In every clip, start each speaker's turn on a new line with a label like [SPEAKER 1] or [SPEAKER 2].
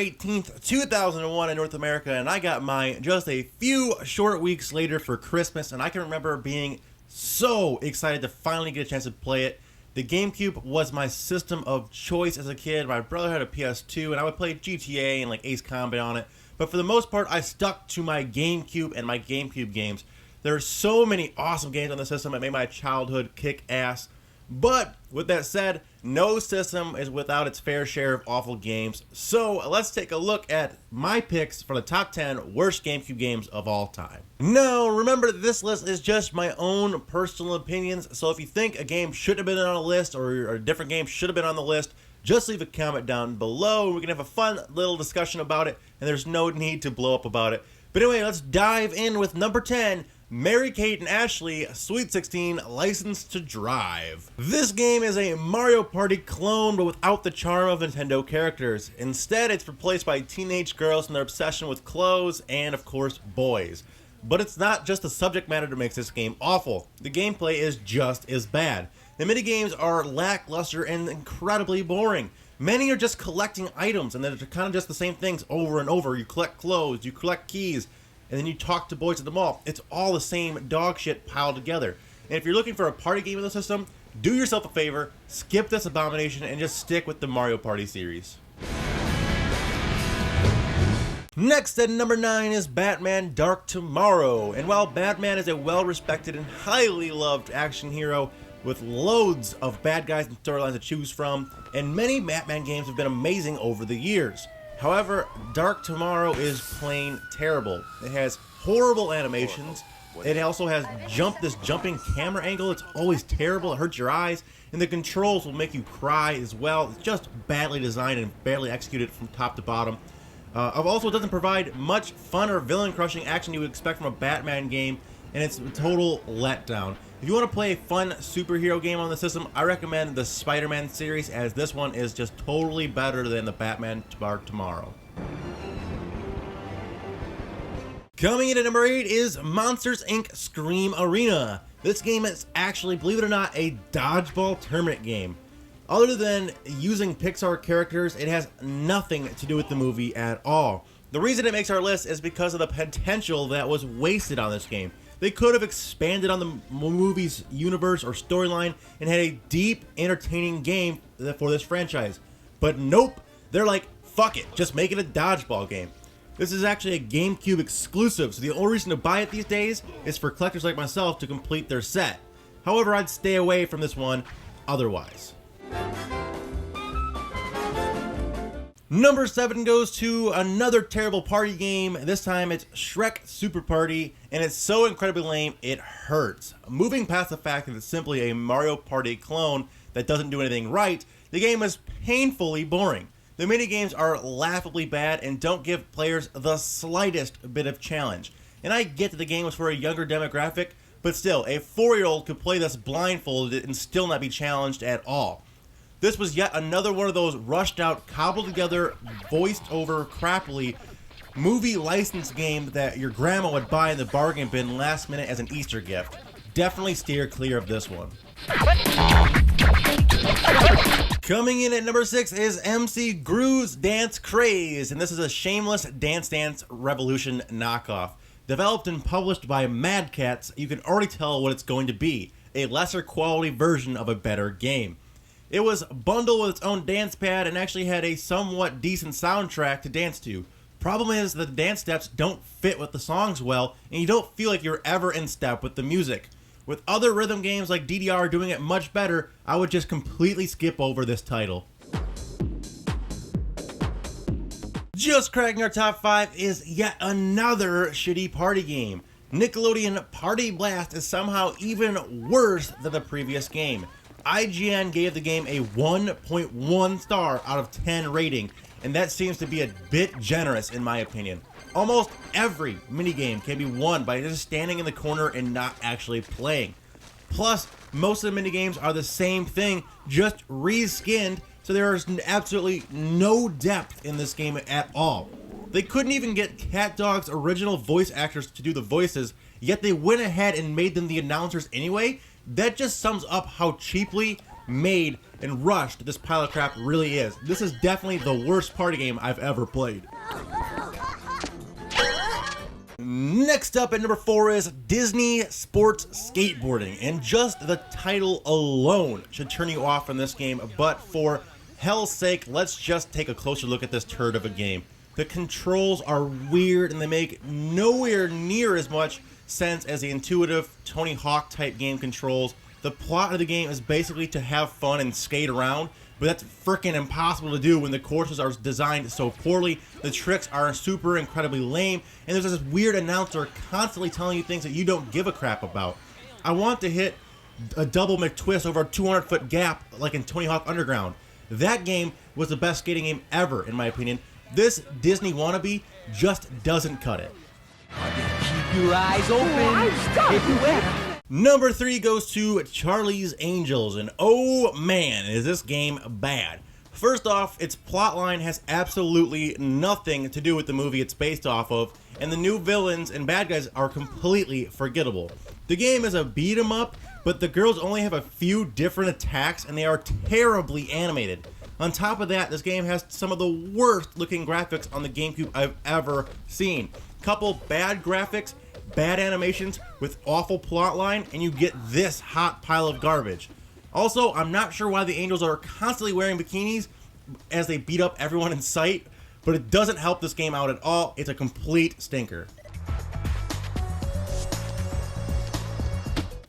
[SPEAKER 1] 18th, 2001 in North America, and I got mine just a few short weeks later for Christmas, and I can remember being so excited to finally get a chance to play it. The GameCube was my system of choice as a kid. My brother had a PS2, and I would play GTA and like Ace Combat on it. But for the most part, I stuck to my GameCube and my GameCube games. There are so many awesome games on the system that made my childhood kick ass. But with that said, no system is without its fair share of awful games. So let's take a look at my picks for the top 10 worst GameCube games of all time. Now, remember this list is just my own personal opinions. So if you think a game should have been on a list or a different game should have been on the list, just leave a comment down below. We can have a fun little discussion about it, and there's no need to blow up about it. But anyway, let's dive in with number 10. Mary-Kate and Ashley, Sweet 16, License to Drive. This game is a Mario Party clone, but without the charm of Nintendo characters. Instead, it's replaced by teenage girls and their obsession with clothes and, of course, boys. But it's not just the subject matter that makes this game awful. The gameplay is just as bad. The minigames are lackluster and incredibly boring. Many are just collecting items, and they're kind of just the same things over and over. You collect clothes, you collect keys, and then you talk to boys at the mall. It's all the same dog shit piled together. And if you're looking for a party game in the system, do yourself a favor, skip this abomination, and just stick with the Mario Party series. Next at number 9 is Batman Dark Tomorrow. And while Batman is a well-respected and highly loved action hero with loads of bad guys and storylines to choose from, and many Batman games have been amazing over the years. However, Dark Tomorrow is plain terrible. It has horrible animations. It also has this jumping camera angle. It's always terrible. It hurts your eyes. And the controls will make you cry as well. It's just badly designed and badly executed from top to bottom. Also, it doesn't provide much fun or villain-crushing action you would expect from a Batman game, and it's a total letdown. If you want to play a fun superhero game on the system, I recommend the Spider-Man series, as this one is just totally better than the Batman Dark Tomorrow. Coming in at number 8 is Monsters, Inc. Scream Arena. This game is actually, believe it or not, a dodgeball tournament game. Other than using Pixar characters, it has nothing to do with the movie at all. The reason it makes our list is because of the potential that was wasted on this game. They could have expanded on the movie's universe or storyline and had a deep, entertaining game for this franchise. But nope, they're like, fuck it, just make it a dodgeball game. This is actually a GameCube exclusive, so the only reason to buy it these days is for collectors like myself to complete their set. However, I'd stay away from this one otherwise. Number 7 goes to another terrible party game. This time it's Shrek Super Party, and it's so incredibly lame it hurts. Moving past the fact that it's simply a Mario Party clone that doesn't do anything right, the game is painfully boring. The minigames are laughably bad and don't give players the slightest bit of challenge. And I get that the game was for a younger demographic, but still, a 4-year-old could play this blindfolded and still not be challenged at all. This was yet another one of those rushed out, cobbled together, voiced over crappily movie license game that your grandma would buy in the bargain bin last minute as an Easter gift. Definitely steer clear of this one. Coming in at number 6 is MC Gru's Dance Craze, and this is a shameless Dance Dance Revolution knockoff. Developed and published by Mad Catz, you can already tell what it's going to be, a lesser quality version of a better game. It was bundled with its own dance pad and actually had a somewhat decent soundtrack to dance to. Problem is that the dance steps don't fit with the songs well, and you don't feel like you're ever in step with the music. With other rhythm games like DDR doing it much better, I would just completely skip over this title. Just cracking our top 5 is yet another shitty party game. Nickelodeon Party Blast is somehow even worse than the previous game. IGN gave the game a 1.1 star out of 10 rating, and that seems to be a bit generous in my opinion. Almost every minigame can be won by just standing in the corner and not actually playing. Plus, most of the minigames are the same thing, just reskinned, so there is absolutely no depth in this game at all. They couldn't even get CatDog's original voice actors to do the voices, yet they went ahead and made them the announcers anyway. That just sums up how cheaply made and rushed this pile of crap really is. This is definitely the worst party game I've ever played. Next up at number 4 is Disney Sports Skateboarding, and just the title alone should turn you off from this game, but for hell's sake, let's just take a closer look at this turd of a game. The controls are weird and they make nowhere near as much sense as the intuitive Tony Hawk type game controls. The plot of the game is basically to have fun and skate around, but that's freaking impossible to do when the courses are designed so poorly, the tricks are super incredibly lame, and there's this weird announcer constantly telling you things that you don't give a crap about. I want to hit a double McTwist over a 200-foot gap like in Tony Hawk Underground. That game was the best skating game ever, in my opinion. This Disney wannabe just doesn't cut it.
[SPEAKER 2] Keep your eyes open.
[SPEAKER 1] Number 3 goes to Charlie's Angels, and oh man, is this game bad. First off, its plotline has absolutely nothing to do with the movie it's based off of, and the new villains and bad guys are completely forgettable. The game is a beat 'em up, but the girls only have a few different attacks and they are terribly animated. On top of that, this game has some of the worst looking graphics on the GameCube I've ever seen. Couple bad graphics, bad animations with awful plotline, and you get this hot pile of garbage. Also, I'm not sure why the Angels are constantly wearing bikinis as they beat up everyone in sight, but it doesn't help this game out at all. It's a complete stinker.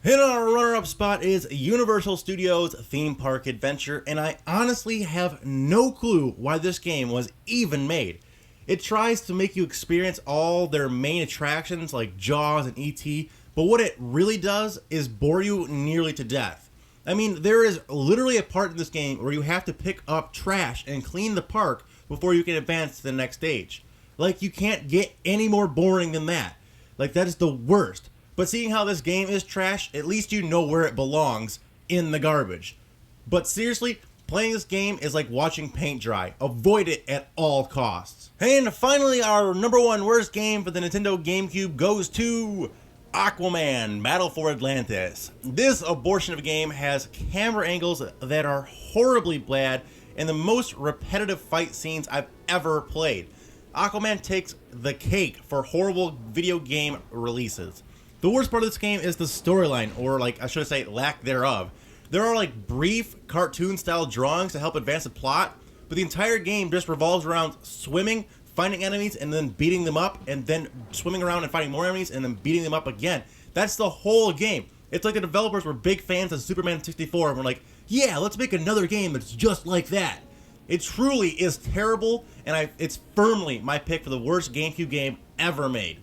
[SPEAKER 1] Hit on our runner-up spot is Universal Studios Theme Park Adventure, and I honestly have no clue why this game was even made. It tries to make you experience all their main attractions like Jaws and E.T., but what it really does is bore you nearly to death. I mean, there is literally a part in this game where you have to pick up trash and clean the park before you can advance to the next stage. Like, you can't get any more boring than that. Like, that is the worst. But seeing how this game is trash, at least you know where it belongs, in the garbage. But seriously, playing this game is like watching paint dry. Avoid it at all costs. And finally, our number 1 worst game for the Nintendo GameCube goes to Aquaman, Madol for Atlantis. This abortion of a game has camera angles that are horribly bad and the most repetitive fight scenes I've ever played. Aquaman takes the cake for horrible video game releases. The worst part of this game is the storyline, or like I should say lack thereof. There are like brief cartoon style drawings to help advance the plot, but the entire game just revolves around swimming, finding enemies, and then beating them up, and then swimming around and finding more enemies, and then beating them up again. That's the whole game. It's like the developers were big fans of Superman 64 and were like, yeah, let's make another game that's just like that. It truly is terrible, and it's firmly my pick for the worst GameCube game ever made.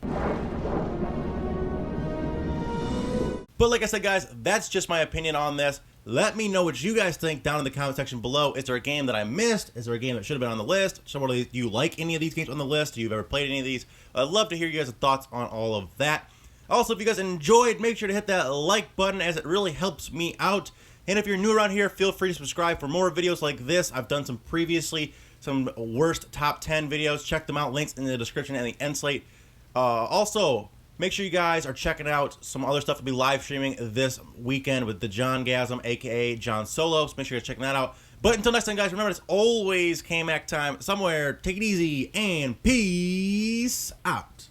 [SPEAKER 1] But like I said, guys, that's just my opinion on this. Let me know what you guys think down in the comment section below. Is there a game that I missed? Is there a game that should have been on the list? Do you like any of these games on the list? Do you ever played any of these? I'd love to hear you guys' thoughts on all of that. Also, if you guys enjoyed, make sure to hit that like button as it really helps me out. And if you're new around here, feel free to subscribe for more videos like this. I've done some previously, some worst top 10 videos. Check them out. Links in the description and the end slate. Also, make sure you guys are checking out some other stuff to be live streaming this weekend with the John Gasm, aka John Solo. So make sure you're checking that out. But until next time, guys, remember it's always K-Mac time somewhere. Take it easy and peace out.